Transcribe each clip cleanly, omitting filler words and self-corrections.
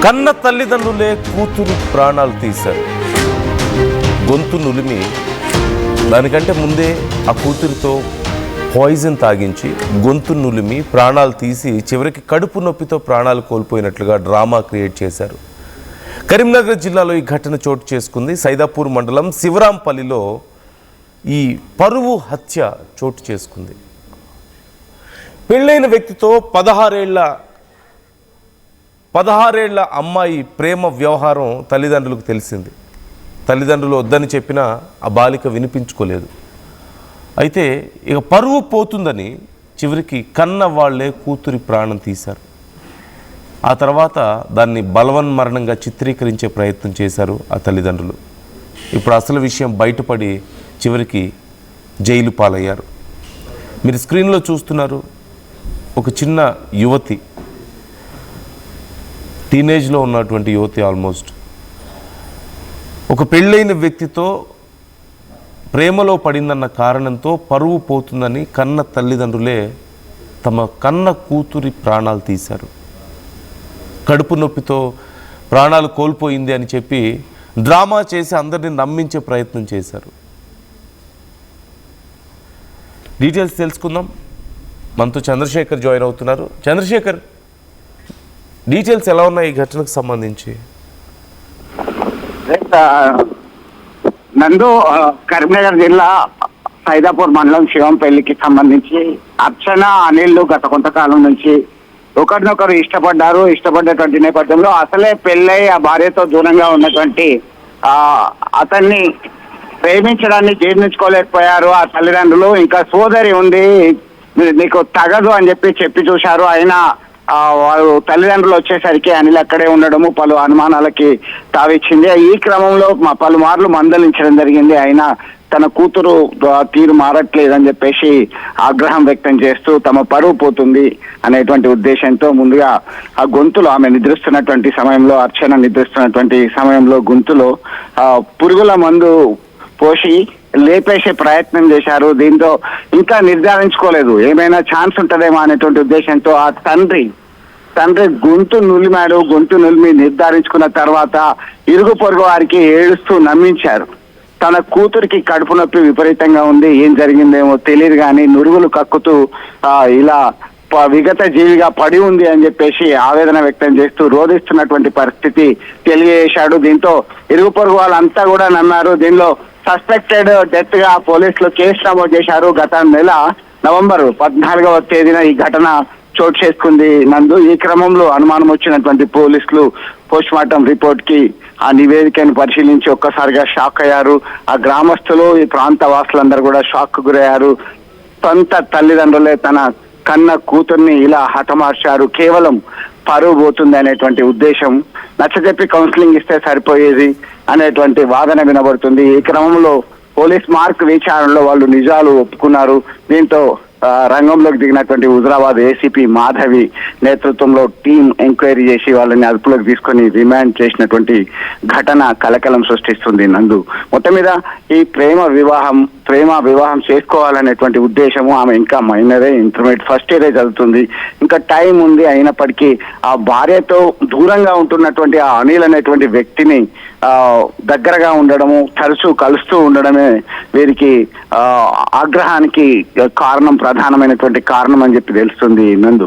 కన్న తల్లిదండ్రులే కూతురు ప్రాణాలు తీశారు. గొంతు నులిమి దానికంటే ముందే ఆ కూతురితో పాయిజన్ తాగించి గొంతు నులిమి ప్రాణాలు తీసి చివరికి కడుపు నొప్పితో ప్రాణాలు కోల్పోయినట్లుగా డ్రామా క్రియేట్ చేశారు. కరీంనగర్ జిల్లాలో ఈ ఘటన చోటు చేసుకుంది. సైదాపూర్ మండలం శివరాంపల్లిలో ఈ పరువు హత్య చోటు చేసుకుంది. పెళ్ళైన వ్యక్తితో 16 ఏళ్ల అమ్మాయి ప్రేమ వ్యవహారం తల్లిదండ్రులకు తెలిసింది. తల్లిదండ్రులు వద్దని చెప్పినా ఆ బాలిక వినిపించుకోలేదు. అయితే ఇక పరువు పోతుందని చివరికి కన్న వాళ్లే కూతురి ప్రాణం తీశారు. ఆ తర్వాత దాన్ని బలవన్మరణంగా చిత్రీకరించే ప్రయత్నం చేశారు ఆ తల్లిదండ్రులు. ఇప్పుడు అసలు విషయం బయటపడి చివరికి జైలు పాలయ్యారు. మీరు స్క్రీన్లో చూస్తున్నారు, ఒక చిన్న యువతి, టీనేజ్లో ఉన్నటువంటి యువతి, ఆల్మోస్ట్ ఒక పెళ్ళైన వ్యక్తితో ప్రేమలో పడిందన్న కారణంతో పరువు పోతుందని కన్న తల్లిదండ్రులే తమ కన్న కూతురి ప్రాణాలు తీశారు. కడుపు నొప్పితో ప్రాణాలు కోల్పోయింది అని చెప్పి డ్రామా చేసి అందరినీ నమ్మించే ప్రయత్నం చేశారు. డీటెయిల్స్ తెలుసుకుందాం. మనతో చంద్రశేఖర్ జాయిన్ అవుతున్నారు. చంద్రశేఖర్, డీటెయిల్స్ ఎలా ఉన్నాయి ఈ ఘటనకు సంబంధించి? నందు, కరీంనగర్ జిల్లా సైదాపూర్ మండలం శివంపల్లికి సంబంధించి అర్చన, అనిల్ గత కొంతకాలం నుంచి ఒకరినొకరు ఇష్టపడ్డటువంటి నేపథ్యంలో అసలే పెళ్ళై ఆ భార్యతో దూరంగా ఉన్నటువంటి అతన్ని ప్రేమించడాన్ని జీర్ణించుకోలేకపోయారు ఆ తల్లిదండ్రులు. ఇంకా సోదరి ఉంది, నీకు తగదు అని చెప్పి చూశారు. అయినా వాళ్ళు తల్లిదండ్రులు వచ్చేసరికి అనిల్ అక్కడే ఉండడము పలు అనుమానాలకి తావిచ్చింది. ఈ క్రమంలో పలుమార్లు మందలించడం జరిగింది. అయినా తన కూతురు తీరు మారట్లేదని చెప్పేసి ఆగ్రహం వ్యక్తం చేస్తూ తమ పరువు పోతుంది అనేటువంటి ఉద్దేశంతో ముందుగా ఆ గొంతులో, ఆమె నిద్రిస్తున్నటువంటి సమయంలో, అర్చన నిద్రిస్తున్నటువంటి సమయంలో గొంతులో పురుగుల మందు పోసి లేపేసే ప్రయత్నం చేశారు. దీంతో ఇంకా నిర్ధారించుకోలేదు, ఏమైనా ఛాన్స్ ఉంటుందేమో అనేటువంటి ఉద్దేశంతో ఆ తండ్రి గొంతు నులిమి నిర్ధారించుకున్న తర్వాత ఇరుగు పొరుగు వారికి ఏడుస్తూ నమ్మించారు. తన కూతురికి కడుపు నొప్పి విపరీతంగా ఉంది, ఏం జరిగిందేమో తెలియదు కానీ నురుగులు కక్కుతూ ఇలా విగత జీవిగా పడి ఉంది అని చెప్పేసి ఆవేదన వ్యక్తం చేస్తూ రోధిస్తున్నటువంటి పరిస్థితి తెలియజేశాడు. దీంతో ఇరుగు పొరుగు వాళ్ళంతా కూడా నమ్మారు. దీనిలో సస్పెక్టెడ్ డెత్ గా పోలీసులు కేసు నమోదు చేశారు. గత నెల నవంబర్ 14వ తేదీన ఈ ఘటన చోటు చేసుకుంది నందు. ఈ క్రమంలో అనుమానం వచ్చినటువంటి పోలీసులు పోస్ట్ మార్టం రిపోర్ట్ కి ఆ నివేదికను పరిశీలించి ఒక్కసారిగా షాక్ అయ్యారు. ఆ గ్రామస్తులు, ఈ ప్రాంత వాసులందరూ కూడా షాక్ గురయ్యారు. సొంత తల్లిదండ్రులే తన కన్న కూతుర్ని ఇలా హతమార్చారు, కేవలం పరువు పోతుంది అనేటువంటి ఉద్దేశం, నచ్చజెప్పి కౌన్సిలింగ్ ఇస్తే సరిపోయేది అనేటువంటి వాదన వినబడుతుంది. ఈ క్రమంలో పోలీస్ మార్క్ విచారణలో వాళ్ళు నిజాలు ఒప్పుకున్నారు. దీంతో రంగంలోకి దిగినటువంటి హుజరాబాద్ ఏసీపీ మాధవి నేతృత్వంలో టీం ఎంక్వైరీ చేసి వాళ్ళని అదుపులోకి తీసుకొని రిమాండ్ చేసినటువంటి ఘటన కలకలం సృష్టిస్తుంది నందు. మొత్తం మీద ఈ ప్రేమ వివాహం చేసుకోవాలనేటువంటి ఉద్దేశము, ఆమె ఇంకా మైనరే, ఇంటర్మీడియట్ ఫస్ట్ ఇయరే చదువుతుంది, ఇంకా టైం ఉంది. అయినప్పటికీ ఆ భార్యతో దూరంగా ఉంటున్నటువంటి ఆ అనిల్ అనేటువంటి వ్యక్తిని దగ్గరగా ఉండడము, తరచూ కలుస్తూ ఉండడమే వీరికి ఆగ్రహానికి ప్రధానమైనటువంటి కారణం అని చెప్పి తెలుస్తుంది Nandu.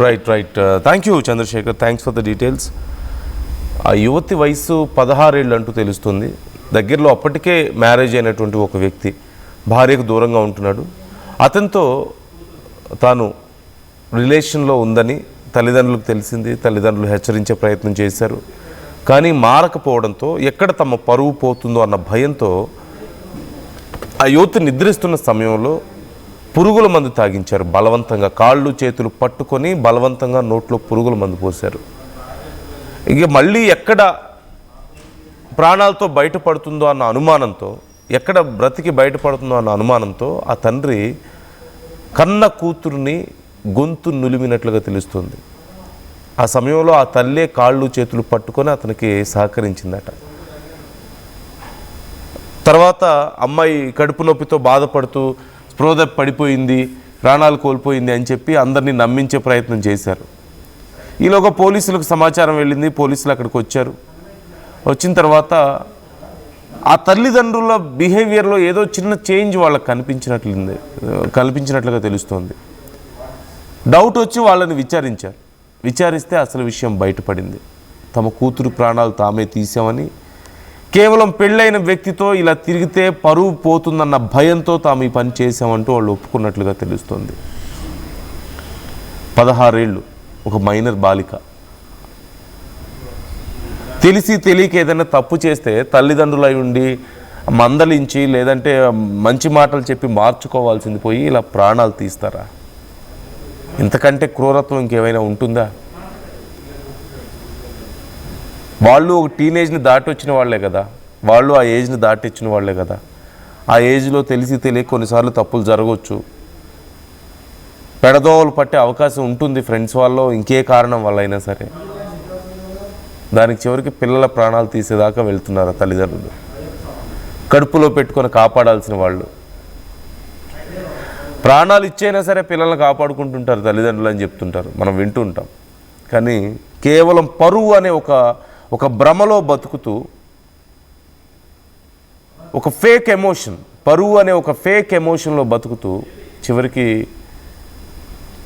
Right. Thank you Chandrashekhar, thanks for the details. ఆ యువతి వయసు 16 ఏళ్ళు అంటూ తెలుస్తుంది. దగ్గరలో అప్పటికే మ్యారేజ్ అయినటువంటి ఒక వ్యక్తి భార్యకు దూరంగా ఉంటున్నాడు. అతనితో తాను రిలేషన్లో ఉందని తల్లిదండ్రులకు తెలిసింది. తల్లిదండ్రులు హెచ్చరించే ప్రయత్నం చేశారు, కానీ మారకపోవడంతో ఎక్కడ తమ పరువు పోతుందో అన్న భయంతో ఆ యువతి నిద్రిస్తున్న సమయంలో పురుగుల మందు తాగించారు. బలవంతంగా కాళ్ళు చేతులు పట్టుకొని బలవంతంగా నోట్లో పురుగుల మందు పోశారు. ఇక మళ్ళీ ఎక్కడ ప్రాణాలతో బయటపడుతుందో అన్న అనుమానంతో, ఎక్కడ బ్రతికి బయటపడుతుందో అన్న అనుమానంతో ఆ తండ్రి కన్న కూతుర్ని గొంతు నులిమినట్లుగా తెలుస్తుంది. ఆ సమయంలో ఆ తల్లే కాళ్ళు చేతులు పట్టుకొని అతనికి సహకరించిందట. తర్వాత అమ్మాయి కడుపు నొప్పితో బాధపడుతూ స్పృహ పడిపోయింది, ప్రాణాలు కోల్పోయింది అని చెప్పి అందరినీ నమ్మించే ప్రయత్నం చేశారు. ఈలోగా పోలీసులకు సమాచారం వెళ్ళింది, పోలీసులు అక్కడికి వచ్చారు. వచ్చిన తర్వాత ఆ తల్లిదండ్రుల బిహేవియర్లో ఏదో చిన్న చేంజ్ వాళ్ళకి కనిపించినట్లుగా తెలుస్తోంది. డౌట్ వచ్చి వాళ్ళని విచారించారు. విచారిస్తే అసలు విషయం బయటపడింది. తమ కూతురు ప్రాణాలు తామే తీసామని, కేవలం పెళ్ళైన వ్యక్తితో ఇలా తిరిగితే పరువు పోతుందన్న భయంతో తాము ఈ పని చేశామంటూ వాళ్ళు ఒప్పుకున్నట్లుగా తెలుస్తోంది. 16 ఏళ్ళు ఒక మైనర్ బాలిక. తెలిసి తెలియక ఏదైనా తప్పు చేస్తే తల్లిదండ్రులు అయి ఉండి మందలించి లేదంటే మంచి మాటలు చెప్పి మార్చుకోవాల్సింది పోయి ఇలా ప్రాణాలు తీస్తారా? ఇంతకంటే క్రూరత్వం ఇంకేమైనా ఉంటుందా? వాళ్ళు ఒక టీనేజ్ని దాటి వచ్చిన వాళ్ళే కదా, వాళ్ళు ఆ ఏజ్ని దాటి వచ్చిన వాళ్ళే కదా. ఆ ఏజ్లో తెలిసి తెలియక కొన్నిసార్లు తప్పులు జరగవచ్చు, పెడదోవలు పట్టే అవకాశం ఉంటుంది ఫ్రెండ్స్ వాళ్ళు, ఇంకే కారణం వల్ల అయినా సరే. దానికి చివరికి పిల్లల ప్రాణాలు తీసేదాకా వెళ్తున్నారు తల్లిదండ్రులు. కడుపులో పెట్టుకొని కాపాడాల్సిన వాళ్ళు ప్రాణాలు ఇచ్చైనా సరే పిల్లల్ని కాపాడుకుంటుంటారు తల్లిదండ్రులు అని చెప్తుంటారు, మనం వింటూ ఉంటాం. కానీ కేవలం పరువు అనే ఒక భ్రమలో బతుకుతూ, ఒక ఫేక్ ఎమోషన్, పరువు అనే ఒక ఫేక్ ఎమోషన్లో బతుకుతూ చివరికి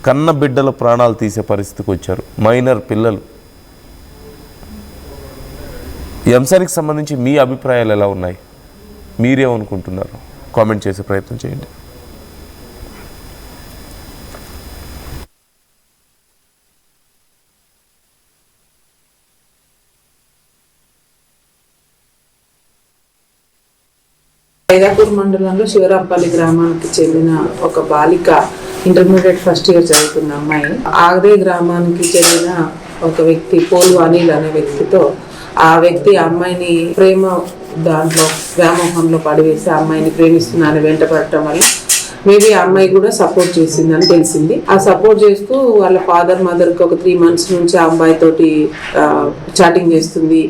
కన్న బిడ్డల ప్రాణాలు తీసే పరిస్థితికి వచ్చారు మైనర్ పిల్లలు. ఈ అంశానికి సంబంధించి మీ అభిప్రాయాలు ఎలా ఉన్నాయి, మీరేమనుకుంటున్నారు? కామెంట్ చేసే ప్రయత్నం చేయండి. సైదాపూర్ మండలంలో శివరాంపల్లి గ్రామానికి చెందిన ఒక బాలిక ఇంటర్మీడియట్ ఫస్ట్ ఇయర్ చదువుతున్న అమ్మాయి, ఆగ్రే గ్రామానికి చెందిన ఒక వ్యక్తి పోలు అనిల్ అనే వ్యక్తితో ఆ వ్యక్తి అమ్మాయిని ప్రేమ దాంట్లో వ్యామోహంలో పడివేసి ఆ అమ్మాయిని ప్రేమిస్తున్నానని వెంటపడటం వల్ల మేబీ ఆ అమ్మాయి కూడా సపోర్ట్ చేసిందని తెలిసింది. ఆ సపోర్ట్ చేస్తూ వాళ్ళ ఫాదర్ మదర్కి ఒక 3 months నుంచి ఆ అమ్మాయి తోటి చాటింగ్ చేస్తుంది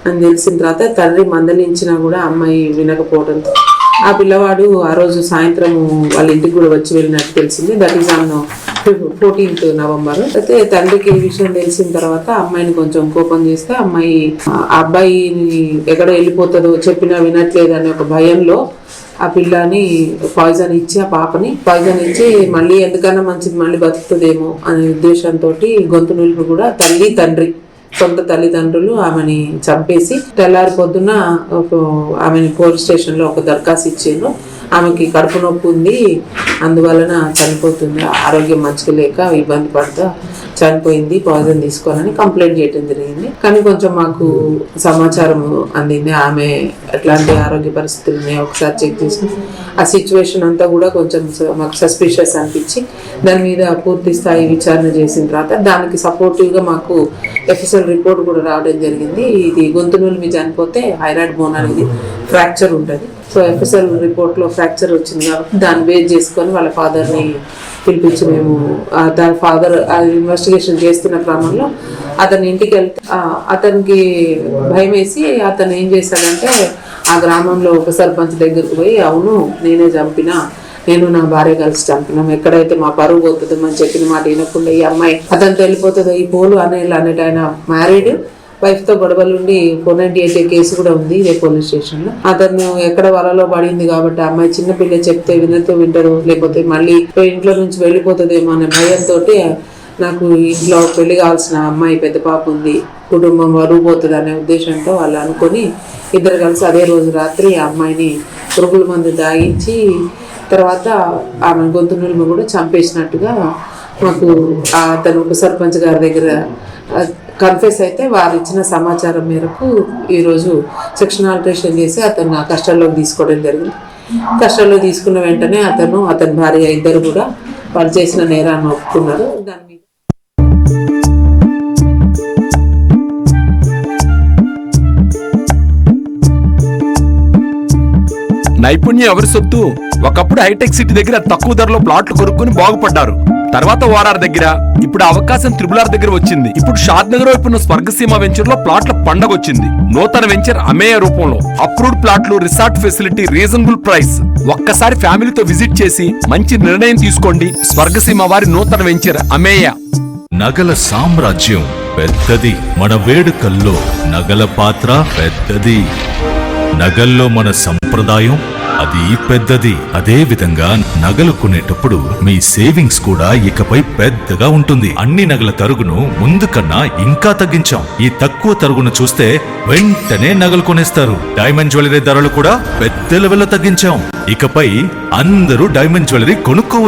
అని తెలిసిన తర్వాత తండ్రి మందలించినా కూడా అమ్మాయి వినకపోవడంతో ఆ పిల్లవాడు ఆ రోజు సాయంత్రం వాళ్ళ ఇంటికి కూడా వచ్చి వెళ్ళినట్టు తెలిసింది. That is on 14th November. అయితే తండ్రికి ఈ విషయం తెలిసిన తర్వాత అమ్మాయిని కొంచెం కోపం చేస్తే అమ్మాయి అబ్బాయిని ఎక్కడ వెళ్ళిపోతుందో చెప్పినా వినట్లేదు అనే ఒక భయంలో ఆ పిల్లని పాయిజన్ ఇచ్చి, ఆ పాపని పాయిజన్ ఇచ్చి మళ్ళీ ఎందుకన్నా మంచిది మళ్ళీ బతుకుతుందేమో అనే ఉద్దేశంతో గొంతు నులుపు కూడా తండ్రి సొంత తల్లిదండ్రులు ఆమెని చంపేసి తెల్లారి పొద్దున ఆమెని పోలీస్ స్టేషన్లో ఒక దరఖాస్తు ఇచ్చారు. ఆమెకి కడుపు నొప్పి ఉంది, అందువలన చనిపోతుంది, ఆరోగ్యం మంచిగా లేక ఇబ్బంది పడుతూ చనిపోయింది, పాయిజన్ తీసుకోవాలని కంప్లైంట్ చేయడం జరిగింది. కానీ కొంచెం మాకు సమాచారం అందింది ఆమె ఎట్లాంటి ఆరోగ్య పరిస్థితులు ఉన్నాయో ఒకసారి చెక్ చేసి ఆ సిచ్యువేషన్ అంతా కూడా కొంచెం మాకు సస్పిషియస్ అనిపించి దాని మీద పూర్తి స్థాయి విచారణ చేసిన తర్వాత దానికి సపోర్టివ్గా మాకు ఎఫ్ఎస్ఎల్ రిపోర్ట్ కూడా రావడం జరిగింది. ఇది గొంతు నూలు చనిపోతే హైరాయిడ్ బోన్ అనేది ఫ్రాక్చర్ ఉంటుంది. సో ఎఫ్ఎస్ఎల్ రిపోర్ట్లో ఫ్రాక్చర్ వచ్చింది కాబట్టి దాన్ని బేస్ చేసుకొని వాళ్ళ ఫాదర్ని పిలిపించి మేము దాని ఫాదర్ ఇన్వెస్టిగేషన్ చేస్తున్న క్రమంలో అతని ఇంటికి వెళ్తే అతనికి భయం వేసి అతను ఏం చేశాడంటే ఆ గ్రామంలో ఉప సర్పంచ్ దగ్గరకు పోయి, అవును నేనే చంపినా, నేను నా భార్య కలిసి చంపినాం, ఎక్కడైతే మా పరువు పోతుందో అని చెప్పిన మాట వినకుండా ఈ అమ్మాయి అతనితో వెళ్ళిపోతుందో, ఈ పోలు అనేట ఆయన మ్యారీడ్ వైఫ్ తో గొడవలుండి 498 కేసు కూడా ఉంది ఇదే పోలీస్ స్టేషన్ లో. అతను ఎక్కడ వలలో పడింది కాబట్టి అమ్మాయి చిన్నపిల్ల చెప్తే వింటారు, లేకపోతే మళ్ళీ ఇంట్లో నుంచి వెళ్ళిపోతుందేమో అనే భయంతో నాకు ఇంట్లో పెళ్లి కావాల్సిన అమ్మాయి పెద్ద పాప ఉంది, కుటుంబం వరువు పోతుంది అనే ఉద్దేశంతో వాళ్ళు అనుకొని ఇద్దరు కలిసి అదే రోజు రాత్రి ఆ అమ్మాయిని పురుగుల మందు దాగించి తర్వాత ఆమె గొంతు నులుము కూడా చంపేసినట్టుగా మాకు అతను ఉప సర్పంచ్ గారి దగ్గర కన్ఫెస్ అయితే వారు ఇచ్చిన సమాచారం మేరకు ఈరోజు సెక్షన్ ఆల్టరేషన్ చేసి అతను కస్టడీలోకి తీసుకోవడం జరిగింది. కస్టడీలో తీసుకున్న వెంటనే అతని భార్య ఇద్దరు కూడా వాళ్ళు చేసిన నేరాన్ని ఒప్పుకున్నారు. దాని మీద నైపుణ్యం ఎవరి సొత్తు? ఒకప్పుడు హైటెక్ సిటీ దగ్గర తక్కువ ధరలో ప్లాట్లు కొనుక్కుని బాగుపడ్డారు. తర్వాత ఓఆర్ఆర్ దగ్గర, ఇప్పుడు అవకాశం త్రిబులార్ దగ్గర వచ్చింది. ఇప్పుడు షాద్ నగర్ వైపు ఉన్న స్వర్గసీమ వెంచర్ లో ప్లాట్ల పండగ వచ్చింది. నూతన వెంచర్ అమేయ రూపంలో అప్రూవ్డ్ ప్లాట్లు, రిసార్ట్ ఫెసిలిటీ, రీజనబుల్ ప్రైస్. ఒక్కసారి ఫ్యామిలీతో విజిట్ చేసి మంచి నిర్ణయం తీసుకోండి. స్వర్గసీమ వారి నూతన వెంచర్ అమేయ. నగల సామ్రాజ్యం పెద్దది. మన వేడుకల్లో నగల పాత్ర పెద్దది. నగల్లో మన సంప్రదాయం అది పెద్దది. అదే విధంగా నగలు కొనేటప్పుడు మీ సేవింగ్స్ కూడా ఇకపై పెద్దగా ఉంటుంది. అన్ని నగల తరుగును ముందు కన్నా ఇంకా తగ్గించాం. ఈ తక్కువ తరుగును చూస్తే వెంటనే నగలు కొనేస్తారు. డైమండ్ జ్యువెలరీ ధరలు కూడా పెద్ద లెవెల్లో తగ్గించాం. ఇకపై అందరూ డైమండ్ జ్యువెలరీ కొనుక్కోవచ్చు.